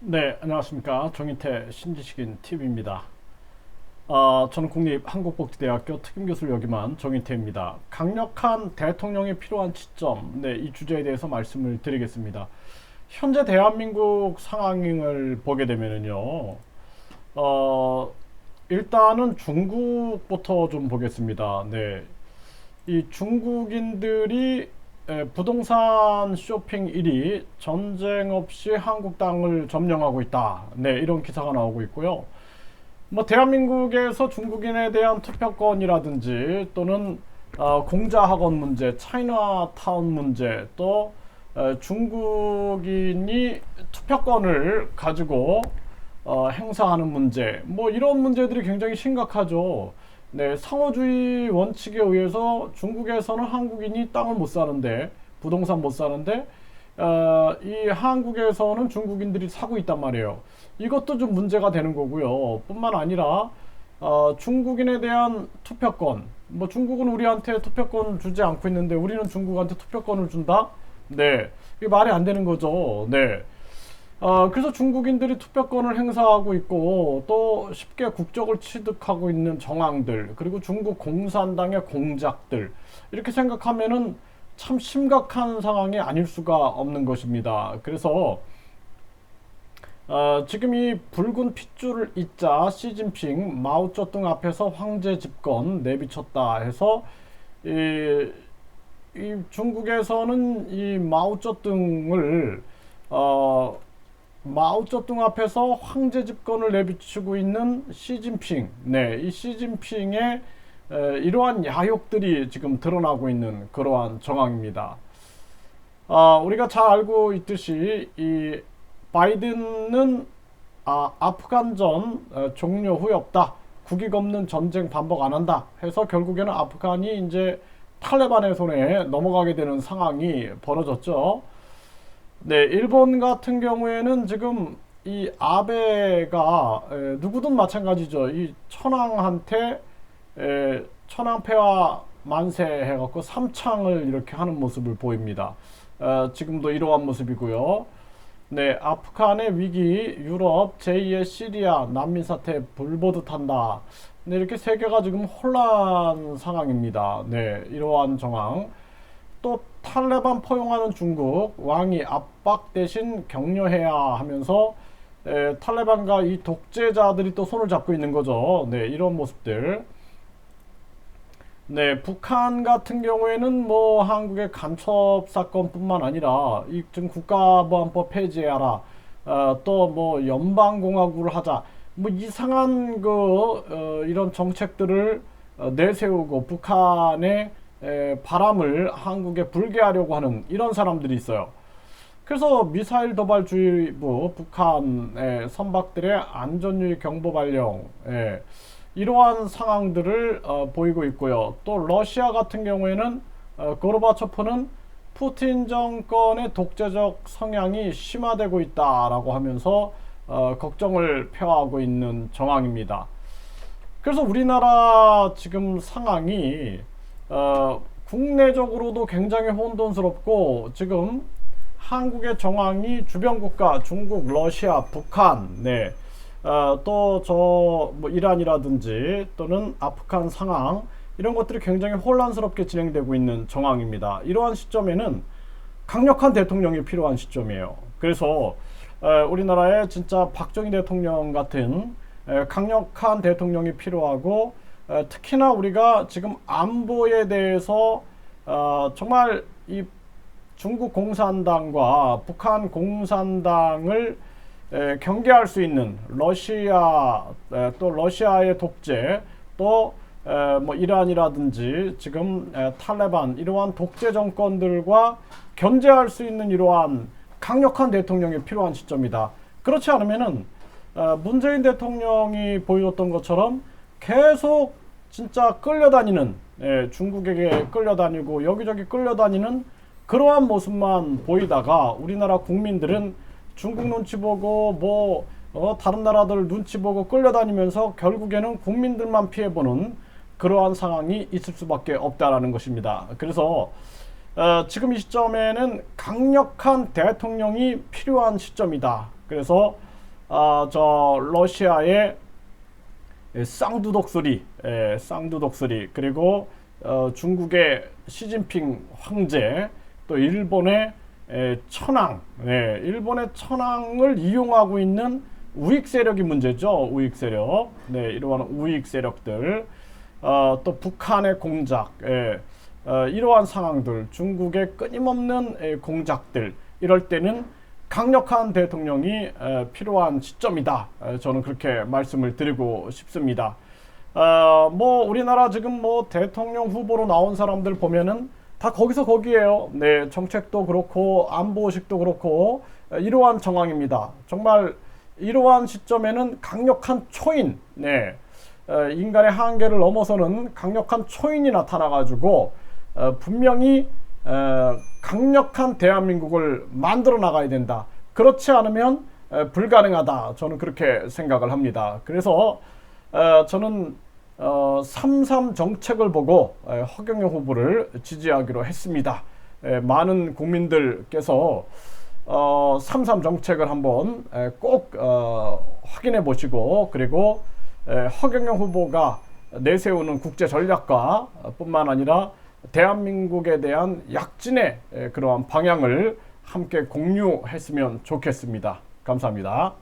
네, 안녕하십니까. 정인태 신지식인 TV입니다. 저는 국립한국복지대학교 특임교수를 역임한 정인태입니다. 강력한 대통령이 필요한 시점, 네, 이 주제에 대해서 말씀을 드리겠습니다. 현재 대한민국 상황을 보게 되면요, 일단은 중국부터 좀 보겠습니다. 네, 이 중국인들이 부동산 쇼핑 1위 전쟁 없이 한국 땅을 점령하고 있다. 네, 이런 기사가 나오고 있고요. 뭐 대한민국에서 중국인에 대한 투표권이라든지 또는 공자학원 문제, 차이나타운 문제, 또 중국인이 투표권을 가지고 행사하는 문제, 뭐 이런 문제들이 굉장히 심각하죠. 네, 상호주의 원칙에 의해서 중국에서는 한국인이 땅을 못 사는데, 부동산 못 사는데, 이 한국에서는 중국인들이 사고 있단 말이에요. 이것도 좀 문제가 되는 거고요. 뿐만 아니라 중국인에 대한 투표권, 뭐 중국은 우리한테 투표권 주지 않고 있는데 우리는 중국한테 투표권을 준다? 네, 이게 말이 안 되는 거죠. 네. 그래서 중국인들이 투표권을 행사하고 있고 또 쉽게 국적을 취득하고 있는 정황들, 그리고 중국 공산당의 공작들, 이렇게 생각하면은 참 심각한 상황이 아닐 수가 없는 것입니다. 그래서 지금 이 붉은 핏줄을 잇자 시진핑 마오쩌둥 앞에서 황제 집권 내비쳤다 해서 이 중국에서는 이 마오쩌둥을 마오쩌둥 앞에서 황제 집권을 내비치고 있는 시진핑, 네, 이 시진핑의 이러한 야욕들이 지금 드러나고 있는 그러한 정황입니다. 우리가 잘 알고 있듯이 이 바이든은 아프간전 종료 후에 없다, 국익 없는 전쟁 반복 안 한다 해서 결국에는 아프간이 이제 탈레반의 손에 넘어가게 되는 상황이 벌어졌죠. 네, 일본 같은 경우에는 지금 이 아베가 누구든 마찬가지죠. 이 천황한테 천황폐하 만세 해갖고 삼창을 이렇게 하는 모습을 보입니다. 지금도 이러한 모습이고요. 네, 아프간의 위기, 유럽, 제2의 시리아, 난민 사태 불보듯 한다. 네, 이렇게 세계가 지금 혼란 상황입니다. 네, 이러한 정황. 또 탈레반 포용하는 중국, 왕이 압박 대신 격려해야 하면서 탈레반과 이 독재자들이 또 손을 잡고 있는 거죠. 네, 이런 모습들. 네, 북한 같은 경우에는 뭐 한국의 간첩 사건뿐만 아니라 이 지금 국가보안법 폐지해라, 또 뭐 연방공화국을 하자, 뭐 이상한 이런 정책들을 내세우고 북한의 바람을 한국에 불게 하려고 하는 이런 사람들이 있어요. 그래서 미사일 도발주의보, 북한의 선박들의 안전유의 경보 발령, 이러한 상황들을 보이고 있고요. 또 러시아 같은 경우에는 고르바초프는 푸틴 정권의 독재적 성향이 심화되고 있다라고 하면서 걱정을 표하고 있는 정황입니다. 그래서 우리나라 지금 상황이 국내적으로도 굉장히 혼돈스럽고, 지금 한국의 정황이 주변 국가 중국, 러시아, 북한, 네, 또 뭐 이란이라든지 또는 아프간 상황, 이런 것들이 굉장히 혼란스럽게 진행되고 있는 정황입니다. 이러한 시점에는 강력한 대통령이 필요한 시점이에요. 그래서 우리나라에 진짜 박정희 대통령 같은 강력한 대통령이 필요하고, 특히나 우리가 지금 안보에 대해서 정말 이 중국 공산당과 북한 공산당을 경계할 수 있는 러시아, 또 러시아의 독재, 또 뭐 이란이라든지 지금 탈레반, 이러한 독재 정권들과 견제할 수 있는 이러한 강력한 대통령이 필요한 시점이다. 그렇지 않으면은 문재인 대통령이 보여줬던 것처럼 계속 진짜 끌려다니는, 중국에게 끌려다니고 여기저기 끌려다니는 그러한 모습만 보이다가 우리나라 국민들은 중국 눈치 보고 뭐 다른 나라들 눈치 보고 끌려다니면서 결국에는 국민들만 피해보는 그러한 상황이 있을 수밖에 없다라는 것입니다. 그래서 지금 이 시점에는 강력한 대통령이 필요한 시점이다. 그래서 저 러시아의 쌍두독수리, 그리고 중국의 시진핑 황제, 또 일본의 천황, 일본의 천황을 이용하고 있는 우익 세력이 문제죠. 우익 세력, 이러한 우익 세력들, 또 북한의 공작, 이러한 상황들, 중국의 끊임없는 공작들, 이럴 때는 강력한 대통령이 필요한 시점이다. 저는 그렇게 말씀을 드리고 싶습니다. 뭐 우리나라 지금 뭐 대통령 후보로 나온 사람들 보면은 다 거기서 거기에요. 네, 정책도 그렇고 안보식도 그렇고 이러한 정황입니다. 정말 이러한 시점에는 강력한 초인, 인간의 한계를 넘어서는 강력한 초인이 나타나가지고 분명히 강력한 대한민국을 만들어 나가야 된다. 그렇지 않으면 불가능하다. 저는 그렇게 생각을 합니다. 그래서 저는 3.3 정책을 보고 허경영 후보를 지지하기로 했습니다. 많은 국민들께서 3.3 정책을 한번 꼭 확인해 보시고, 그리고 허경영 후보가 내세우는 국제 전략과 뿐만 아니라 대한민국에 대한 약진의 그러한 방향을 함께 공유했으면 좋겠습니다. 감사합니다.